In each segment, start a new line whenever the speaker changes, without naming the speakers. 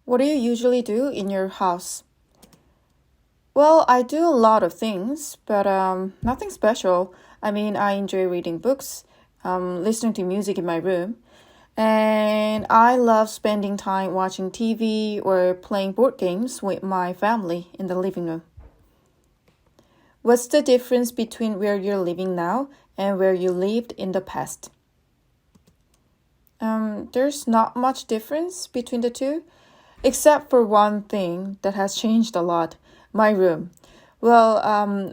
What do you usually do in your house? Well, I do a lot of things, but nothing special. I mean, I enjoy reading books, listening to music in my room, and I love spending time watching TV or playing board games with my family in the living room. What's the difference between where you're living now and where you lived in the past? There's not much difference between the two, except for one thing that has changed a lot, my room. Well,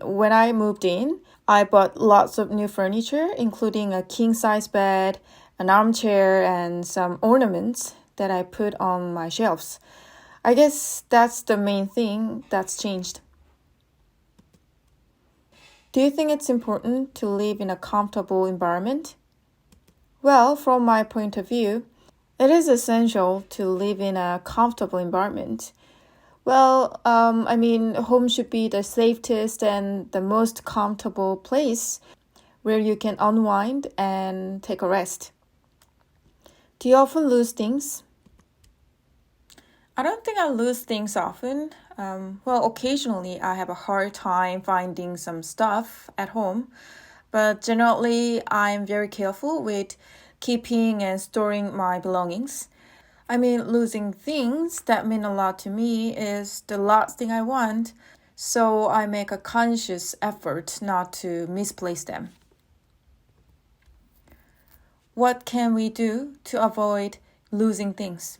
when I moved in, I bought lots of new furniture, including a king-size bed, an armchair, and some ornaments that I put on my shelves. I guess that's the main thing that's changed. Do you think it's important to live in a comfortable environment? Well, from my point of view, it is essential to live in a comfortable environment. Well, home should be the safest and the most comfortable place where you can unwind and take a rest. Do you often lose things? I don't think I lose things often. Occasionally I have a hard time finding some stuff at home, but generally I'm very careful with keeping and storing my belongings. Losing things that mean a lot to me is the last thing I want, so I make a conscious effort not to misplace them. What can we do to avoid losing things?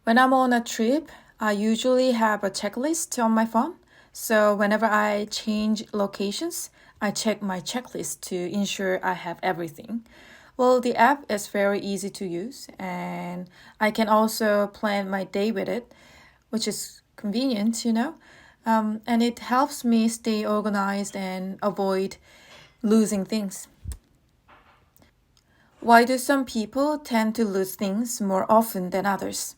When I'm on a trip, I usually have a checklist on my phone. So whenever I change locations, I check my checklist to ensure I have everything. Well, the app is very easy to use, and I can also plan my day with it, which is convenient, and it helps me stay organized and avoid losing things. Why do some people tend to lose things more often than others?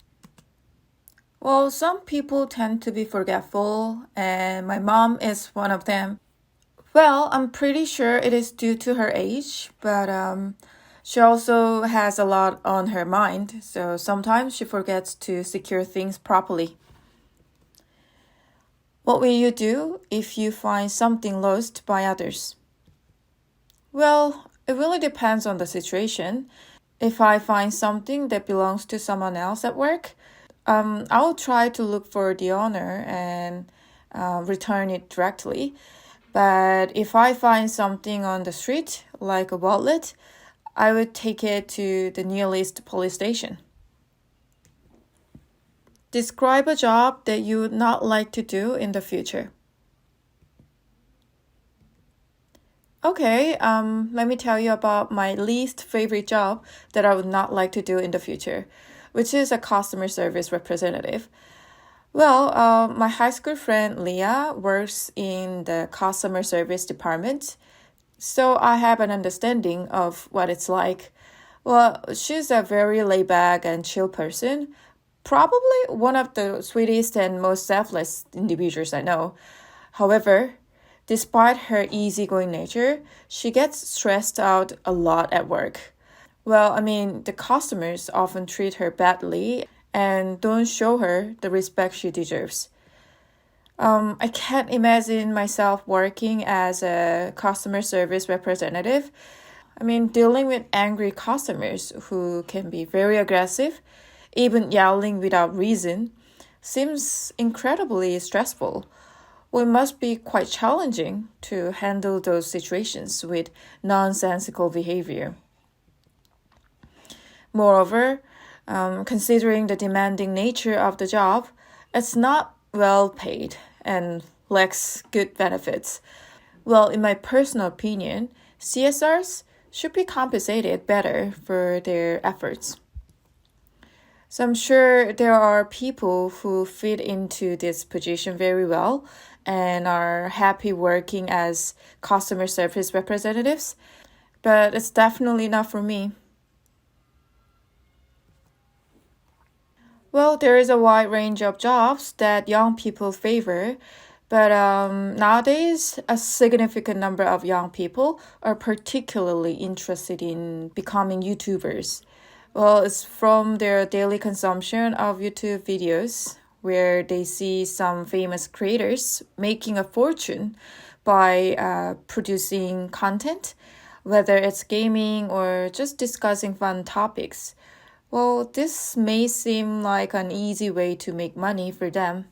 Well, some people tend to be forgetful, and my mom is one of them. Well, I'm pretty sure it is due to her age, but she also has a lot on her mind, so sometimes she forgets to secure things properly. What will you do if you find something lost by others? Well, it really depends on the situation. If I find something that belongs to someone else at work, I will try to look for the owner and return it directly. But if I find something on the street, like a wallet, I would take it to the nearest police station. Describe a job that you would not like to do in the future. Okay, let me tell you about my least favorite job that I would not like to do in the future, which is a customer service representative. Well, my high school friend Leah works in the customer service department, so I have an understanding of what it's like. Well, she's a very laid-back and chill person, probably one of the sweetest and most selfless individuals I know. However, despite her easygoing nature, she gets stressed out a lot at work. Well, the customers often treat her badly and don't show her the respect she deserves. I can't imagine myself working as a customer service representative. Dealing with angry customers who can be very aggressive, even yelling without reason, seems incredibly stressful. Well, it must be quite challenging to handle those situations with nonsensical behavior. Moreover, considering the demanding nature of the job, it's not well paid and lacks good benefits. Well, in my personal opinion, CSRs should be compensated better for their efforts. So I'm sure there are people who fit into this position very well and are happy working as customer service representatives, but it's definitely not for me. Well, there is a wide range of jobs that young people favor, but nowadays, a significant number of young people are particularly interested in becoming YouTubers. Well, it's from their daily consumption of YouTube videos where they see some famous creators making a fortune by producing content, whether it's gaming or just discussing fun topics. Well, this may seem like an easy way to make money for them.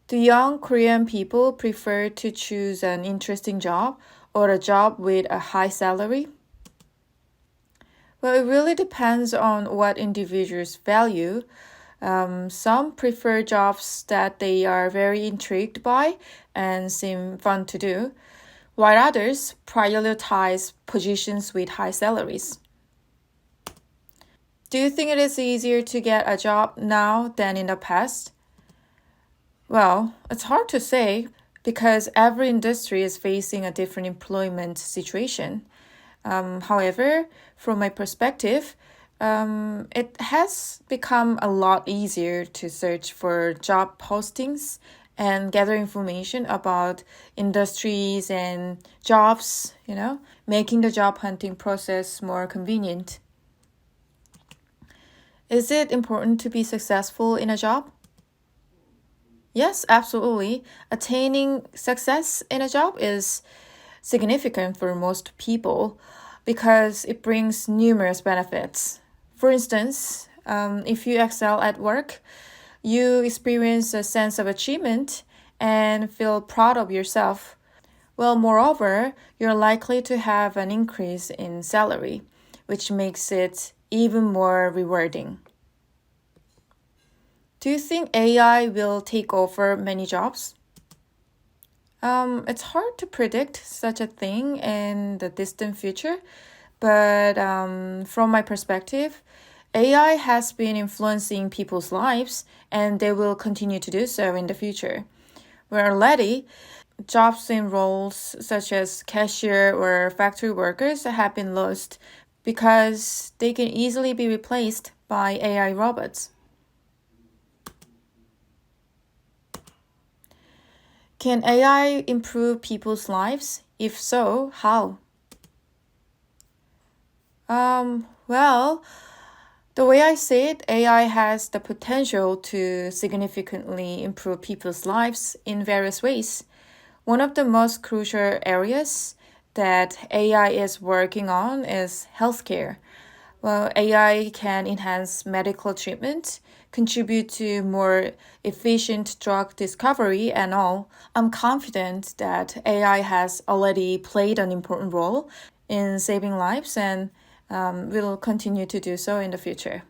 Do young Korean people prefer to choose an interesting job or a job with a high salary? Well, it really depends on what individuals value. Some prefer jobs that they are very intrigued by and seem fun to do, while others prioritize positions with high salaries. Do you think it is easier to get a job now than in the past? Well, it's hard to say because every industry is facing a different employment situation. However, from my perspective, it has become a lot easier to search for job postings and gather information about industries and jobs, making the job hunting process more convenient. Is it important to be successful in a job? Yes, absolutely. Attaining success in a job is significant for most people because it brings numerous benefits. For instance, if you excel at work, you experience a sense of achievement and feel proud of yourself. Well, moreover, you're likely to have an increase in salary, which makes it even more rewarding. Do you think AI will take over many jobs? It's hard to predict such a thing in the distant future, but from my perspective, AI has been influencing people's lives and they will continue to do so in the future. Where already, jobs in roles such as cashier or factory workers have been lost because they can easily be replaced by AI robots. Can AI improve people's lives? If so, how? Well, the way I see it, AI has the potential to significantly improve people's lives in various ways. One of the most crucial areas that AI is working on is healthcare. Well, AI can enhance medical treatment, contribute to more efficient drug discovery and all. I'm confident that AI has already played an important role in saving lives and will continue to do so in the future.